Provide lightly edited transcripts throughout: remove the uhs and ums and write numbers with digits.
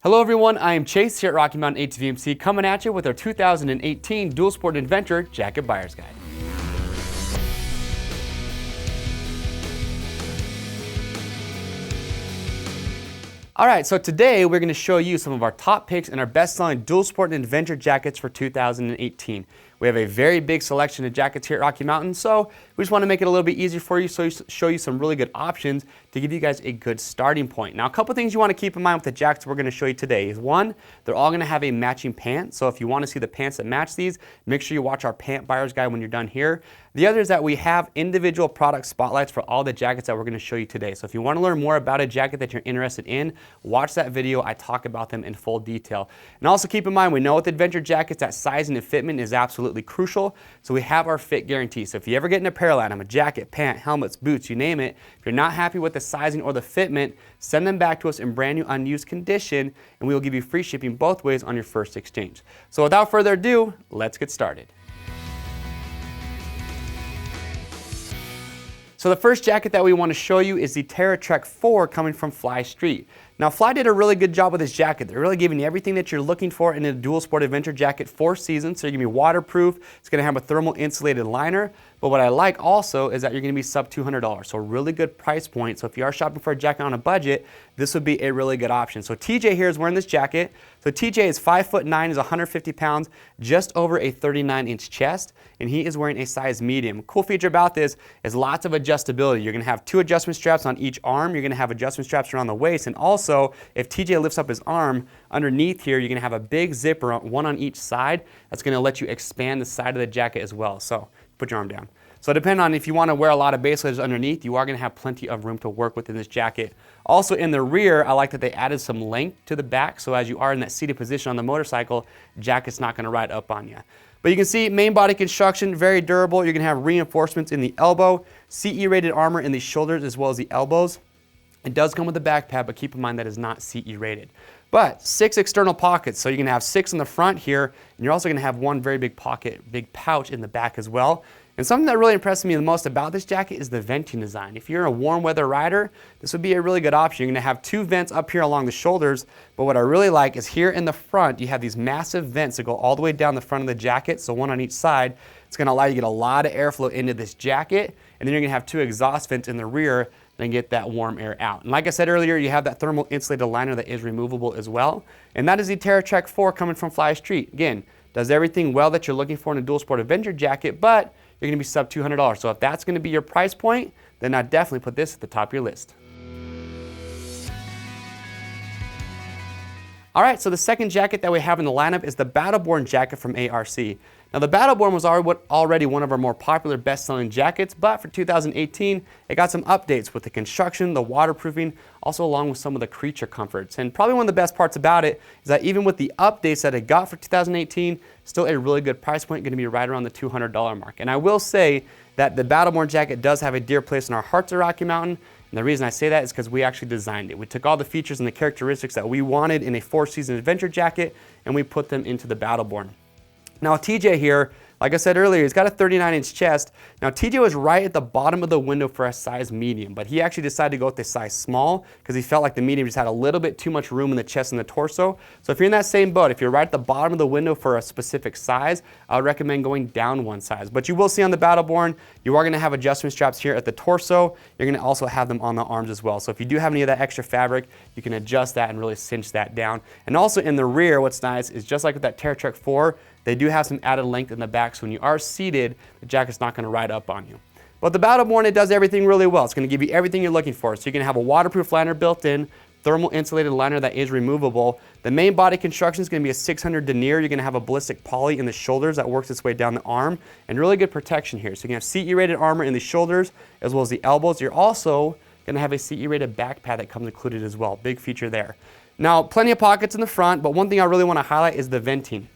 Hello everyone, I am Chase here at Rocky Mountain ATVMC coming at you with our 2018 Dual Sport Adventure Jacket Buyer's Guide. Alright, so today we're going to show you some of our top picks and our best-selling Dual Sport and Adventure jackets for 2018. We have a very big selection of jackets here at Rocky Mountain, so we just want to make it a little bit easier for you, so show you some really good options to give you guys a good starting point. Now, a couple things you want to keep in mind with the jackets we're going to show you today is one, they're all going to have a matching pant, so if you want to see the pants that match these, make sure you watch our pant buyer's guide when you're done here. The other is that we have individual product spotlights for all the jackets that we're going to show you today. So if you want to learn more about a jacket that you're interested in, watch that video. I talk about them in full detail. And also keep in mind, we know with adventure jackets that sizing and fitment is absolutely crucial. So we have our fit guarantee. So if you ever get an apparel item, a jacket, pant, helmets, boots, you name it, if you're not happy with the sizing or the fitment, send them back to us in brand new unused condition and we will give you free shipping both ways on your first exchange. So without further ado, let's get started. So the first jacket that we want to show you is the TERRA Trek 4 coming from Fly Street. Now Fly did a really good job with this jacket. They're really giving you everything that you're looking for in a dual sport adventure jacket for seasons. So you're going to be waterproof, it's going to have a thermal insulated liner, but what I like also is that you're going to be sub $200. So a really good price point. So if you are shopping for a jacket on a budget, this would be a really good option. So TJ here is wearing this jacket. So TJ is 5'9", is 150 pounds, just over a 39-inch chest, and he is wearing a size medium. Cool feature about this is lots of adjustability. You're going to have two adjustment straps on each arm. You're going to have adjustment straps around the waist, and also if TJ lifts up his arm, underneath here you're going to have a big zipper, one on each side, that's going to let you expand the side of the jacket as well. So put your arm down. So depending on if you want to wear a lot of base layers underneath, you are going to have plenty of room to work with in this jacket. Also in the rear, I like that they added some length to the back, so as you are in that seated position on the motorcycle, jacket's not going to ride up on you. But you can see main body construction, very durable. You're going to have reinforcements in the elbow, CE rated armor in the shoulders as well as the elbows. It does come with a back pad, but keep in mind that is not CE rated. But 6 external pockets, so you're going to have 6 in the front here, and you're also going to have one very big pocket, big pouch in the back as well. And something that really impressed me the most about this jacket is the venting design. If you're a warm weather rider, this would be a really good option. You're going to have 2 vents up here along the shoulders, but what I really like is here in the front, you have these massive vents that go all the way down the front of the jacket, so one on each side. It's going to allow you to get a lot of airflow into this jacket, and then you're going to have 2 exhaust vents in the rear and get that warm air out. And like I said earlier, you have that thermal insulated liner that is removable as well. And that is the TERRA Trek 4 coming from Fly Street. Again, does everything well that you're looking for in a dual sport adventure jacket, but you're going to be sub $200. So if that's going to be your price point, then I definitely put this at the top of your list. All right, so the second jacket that we have in the lineup is the BATTLEBORN jacket from A.R.C. Now the BATTLEBORN was already one of our more popular best-selling jackets, but for 2018, it got some updates with the construction, the waterproofing, also along with some of the creature comforts. And probably one of the best parts about it is that even with the updates that it got for 2018, still a really good price point, going to be right around the $200 mark. And I will say that the BATTLEBORN jacket does have a dear place in our hearts at Rocky Mountain. And the reason I say that is because we actually designed it. We took all the features and the characteristics that we wanted in a 4-season adventure jacket, and we put them into the BATTLEBORN. Now TJ here, like I said earlier, he's got a 39-inch chest. Now TJ was right at the bottom of the window for a size medium, but he actually decided to go with the size small because he felt like the medium just had a little bit too much room in the chest and the torso. So if you're in that same boat, if you're right at the bottom of the window for a specific size, I would recommend going down one size. But you will see on the BATTLEBORN, you are going to have adjustment straps here at the torso. You're going to also have them on the arms as well. So if you do have any of that extra fabric, you can adjust that and really cinch that down. And also in the rear, what's nice is just like with that TERRA Trek 4, they do have some added length in the back, so when you are seated, the jacket's not going to ride up on you. But the BATTLEBORN, it does everything really well. It's going to give you everything you're looking for. So you're going to have a waterproof liner built in, thermal insulated liner that is removable. The main body construction is going to be a 600 denier. You're going to have a ballistic poly in the shoulders that works its way down the arm, and really good protection here. So you can have CE rated armor in the shoulders as well as the elbows. You're also going to have a CE rated back pad that comes included as well. Big feature there. Now, plenty of pockets in the front, but one thing I really want to highlight is the venting.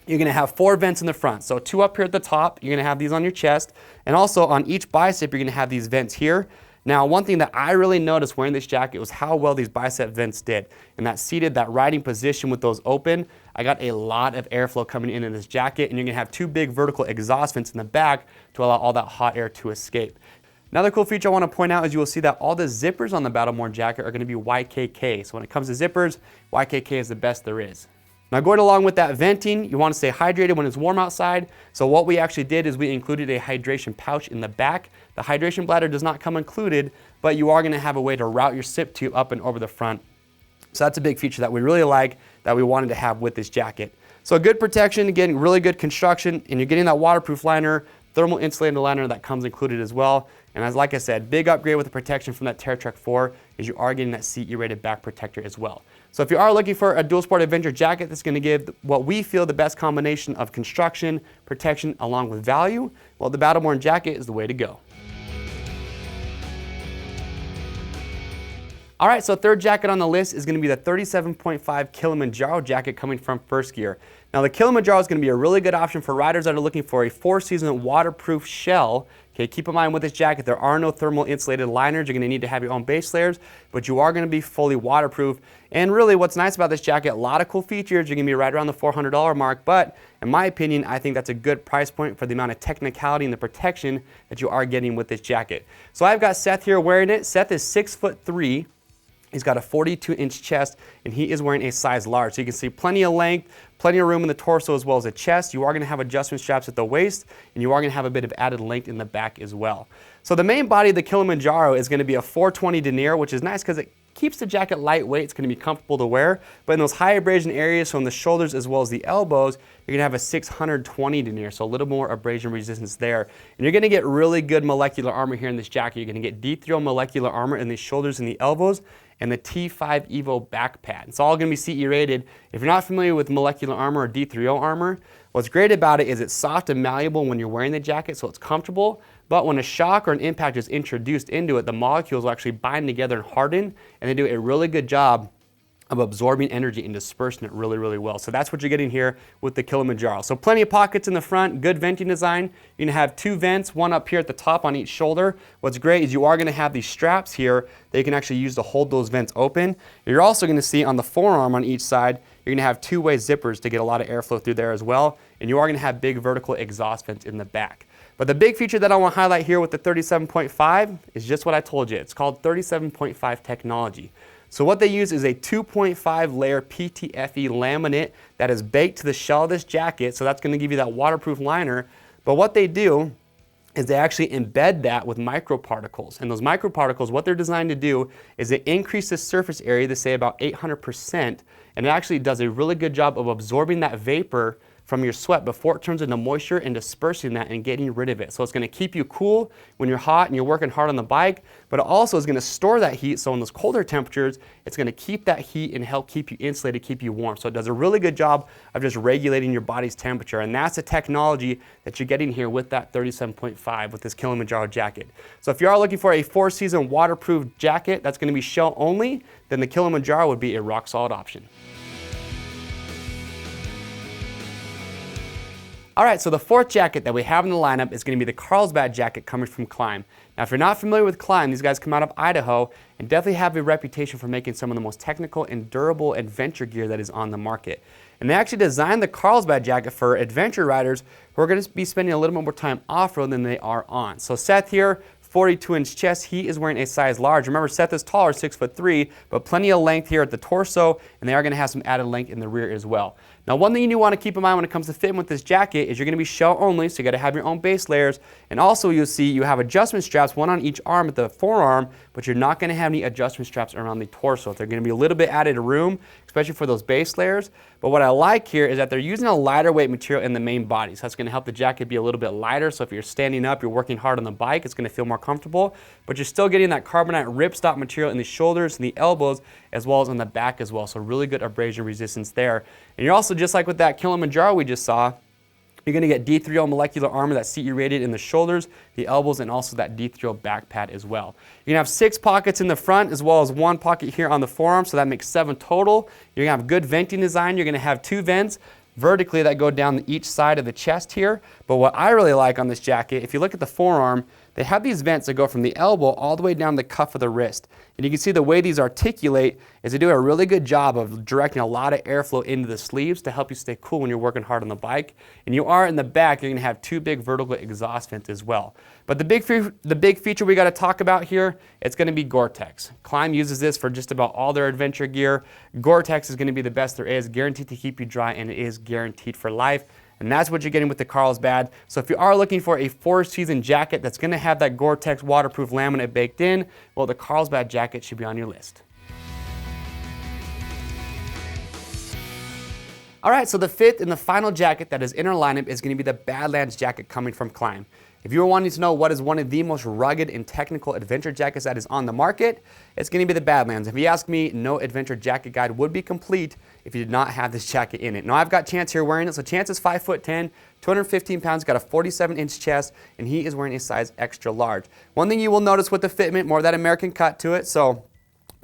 You're going to have 4 vents in the front. So 2 up here at the top, you're going to have these on your chest, and also on each bicep, you're going to have these vents here. Now, one thing that I really noticed wearing this jacket was how well these bicep vents did. And that seated, that riding position with those open, I got a lot of airflow coming in this jacket, and you're going to have 2 big vertical exhaust vents in the back to allow all that hot air to escape. Another cool feature I want to point out is you will see that all the zippers on the BATTLEBORN jacket are going to be YKK. So when it comes to zippers, YKK is the best there is. Now going along with that venting, you want to stay hydrated when it's warm outside. So what we actually did is we included a hydration pouch in the back. The hydration bladder does not come included, but you are going to have a way to route your sip tube up and over the front. So that's a big feature that we really like, that we wanted to have with this jacket. So good protection, again, really good construction, and you're getting that waterproof liner, thermal insulated liner that comes included as well. And as like I said, big upgrade with the protection from that TERRA Trek 4 is you are getting that CE rated back protector as well. So if you are looking for a dual sport adventure jacket that's going to give what we feel the best combination of construction, protection, along with value, well, the BATTLEBORN jacket is the way to go. All right, so third jacket on the list is going to be the 37.5 Kilimanjaro jacket coming from FIRSTGEAR. Now the Kilimanjaro is going to be a really good option for riders that are looking for a 4-season waterproof shell. Okay, keep in mind with this jacket, there are no thermal insulated liners. You're going to need to have your own base layers, but you are going to be fully waterproof. And really what's nice about this jacket, a lot of cool features. You're going to be right around the $400 mark, but in my opinion, I think that's a good price point for the amount of technicality and the protection that you are getting with this jacket. So I've got Seth here wearing it. Seth is 6'3". He's got a 42-inch chest, and he is wearing a size large. So you can see plenty of length, plenty of room in the torso as well as the chest. You are going to have adjustment straps at the waist, and you are going to have a bit of added length in the back as well. So the main body of the Kilimanjaro is going to be a 420 denier, which is nice because it keeps the jacket lightweight. It's going to be comfortable to wear. But in those high abrasion areas, so in the shoulders as well as the elbows, you're going to have a 620 denier, so a little more abrasion resistance there. And you're going to get really good molecular armor here in this jacket. You're going to get D3O molecular armor in the shoulders and the elbows, and the T5 Evo back pad. It's all going to be CE rated. If you're not familiar with molecular armor or D3O armor, what's great about it is it's soft and malleable when you're wearing the jacket, so it's comfortable. But when a shock or an impact is introduced into it, the molecules will actually bind together and harden, and they do a really good job of absorbing energy and dispersing it really, really well. So that's what you're getting here with the Kilimanjaro. So plenty of pockets in the front, good venting design. You're gonna have 2 vents, one up here at the top on each shoulder. What's great is you are gonna have these straps here that you can actually use to hold those vents open. You're also gonna see on the forearm on each side, you're gonna have 2-way zippers to get a lot of airflow through there as well. And you are gonna have big vertical exhaust vents in the back. But the big feature that I want to highlight here with the 37.5 is just what I told you. It's called 37.5 technology. So what they use is a 2.5 layer PTFE laminate that is baked to the shell of this jacket. So that's going to give you that waterproof liner. But what they do is they actually embed that with microparticles. And those microparticles, what they're designed to do is they increase the surface area to say about 800%. And it actually does a really good job of absorbing that vapor from your sweat before it turns into moisture and dispersing that and getting rid of it. So it's going to keep you cool when you're hot and you're working hard on the bike, but it also is going to store that heat. So in those colder temperatures, it's going to keep that heat and help keep you insulated, keep you warm. So it does a really good job of just regulating your body's temperature. And that's the technology that you're getting here with that 37.5 with this Kilimanjaro jacket. So if you are looking for a 4-season waterproof jacket that's going to be shell only, then the Kilimanjaro would be a rock solid option. All right, so the fourth jacket that we have in the lineup is going to be the CARLSBAD jacket coming from KLIM. Now, if you're not familiar with KLIM, these guys come out of Idaho and definitely have a reputation for making some of the most technical and durable adventure gear that is on the market. And they actually designed the CARLSBAD jacket for adventure riders who are going to be spending a little bit more time off-road than they are on. So Seth here, 42-inch chest, he is wearing a size large. Remember, Seth is taller, 6'3", but plenty of length here at the torso, and they are going to have some added length in the rear as well. Now, one thing you do want to keep in mind when it comes to fitting with this jacket is you're going to be shell only, so you got to have your own base layers. And also, you'll see you have adjustment straps, one on each arm at the forearm, but you're not going to have any adjustment straps around the torso. They're going to be a little bit added room, especially for those base layers. But what I like here is that they're using a lighter weight material in the main body. So that's going to help the jacket be a little bit lighter. So if you're standing up, you're working hard on the bike, it's going to feel more comfortable. But you're still getting that carbonite ripstop material in the shoulders and the elbows, as well as on the back as well. So really good abrasion resistance there. And you're also, just like with that Kilimanjaro we just saw, you're going to get D3O molecular armor that's CE rated in the shoulders, the elbows, and also that D3O back pad as well. You're going to have 6 pockets in the front as well as 1 pocket here on the forearm, so that makes 7 total. You're going to have good venting design. You're going to have 2 vents vertically that go down each side of the chest here. But what I really like on this jacket, if you look at the forearm, they have these vents that go from the elbow all the way down the cuff of the wrist. And you can see the way these articulate is they do a really good job of directing a lot of airflow into the sleeves to help you stay cool when you're working hard on the bike. And you are in the back, you're going to have 2 big vertical exhaust vents as well. But the big feature we got to talk about here, it's going to be Gore-Tex. KLIM uses this for just about all their adventure gear. Gore-Tex is going to be the best there is, guaranteed to keep you dry, and it is guaranteed for life. And that's what you're getting with the CARLSBAD. So if you are looking for a 4-season jacket that's going to have that Gore-Tex waterproof laminate baked in, well, the CARLSBAD jacket should be on your list. All right, so the 5th and the final jacket that is in our lineup is going to be the Badlands jacket coming from KLIM. If you were wanting to know what is one of the most rugged and technical adventure jackets that is on the market, it's going to be the Badlands. If you ask me, no adventure jacket guide would be complete if you did not have this jacket in it. Now I've got Chance here wearing it. So Chance is 5'10", 215 pounds, got a 47-inch chest, and he is wearing a size extra large. One thing you will notice with the fitment, more of that American cut to it. So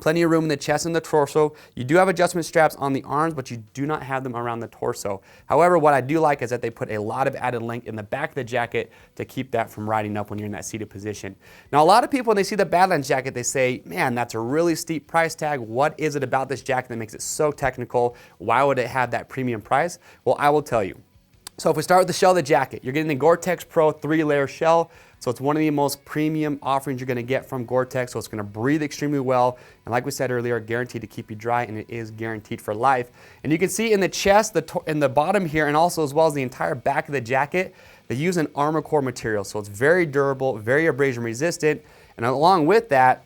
plenty of room in the chest and the torso. You do have adjustment straps on the arms, but you do not have them around the torso. However, what I do like is that they put a lot of added length in the back of the jacket to keep that from riding up when you're in that seated position. Now, a lot of people, when they see the Badlands jacket, they say, man, that's a really steep price tag. What is it about this jacket that makes it so technical? Why would it have that premium price? Well, I will tell you. So if we start with the shell of the jacket, you're getting the Gore-Tex Pro 3-layer shell. So it's one of the most premium offerings you're going to get from Gore-Tex. So it's going to breathe extremely well. And like we said earlier, guaranteed to keep you dry, and it is guaranteed for life. And you can see in the chest, in the bottom here, and also as well as the entire back of the jacket, they use an armor core material. So it's very durable, very abrasion resistant. And along with that,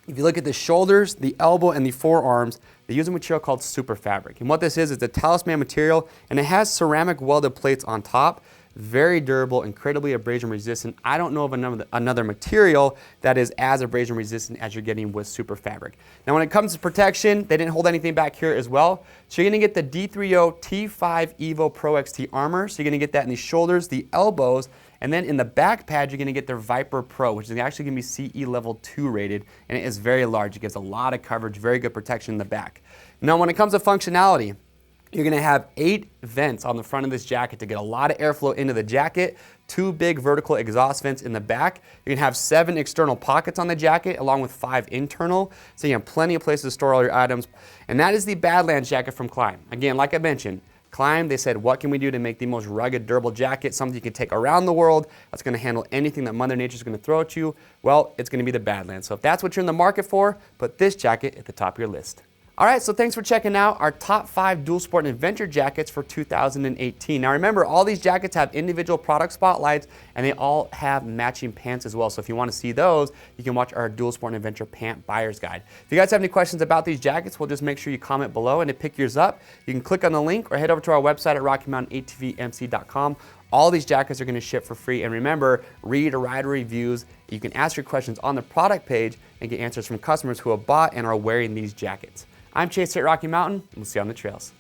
if you look at the shoulders, the elbow, and the forearms, they use a material called super fabric. And what this is a talisman material, and it has ceramic welded plates on top. Very durable, incredibly abrasion resistant. I don't know of another material that is as abrasion resistant as you're getting with super fabric. Now when it comes to protection, they didn't hold anything back here as well. So you're gonna get the D3O T5 Evo Pro XT armor. So you're gonna get that in the shoulders, the elbows, and then in the back pad, you're gonna get their Viper Pro, which is actually gonna be CE level 2 rated, and it is very large. It gives a lot of coverage, very good protection in the back. Now when it comes to functionality, you're gonna have 8 vents on the front of this jacket to get a lot of airflow into the jacket, 2 big vertical exhaust vents in the back. You're gonna have 7 external pockets on the jacket along with 5 internal. So you have plenty of places to store all your items. And that is the Badlands jacket from KLIM. Again, like I mentioned, KLIM, they said, what can we do to make the most rugged, durable jacket, something you can take around the world, that's gonna handle anything that Mother Nature's gonna throw at you? Well, it's gonna be the Badlands. So if that's what you're in the market for, put this jacket at the top of your list. All right, so thanks for checking out our top 5 dual sport and adventure jackets for 2018. Now remember, all these jackets have individual product spotlights, and they all have matching pants as well. So if you want to see those, you can watch our dual sport and adventure pant buyer's guide. If you guys have any questions about these jackets, we'll just make sure you comment below, and to pick yours up, you can click on the link or head over to our website at RockyMountainATVMC.com. All these jackets are going to ship for free. And remember, read rider reviews. You can ask your questions on the product page and get answers from customers who have bought and are wearing these jackets. I'm Chase at Rocky Mountain, and we'll see you on the trails.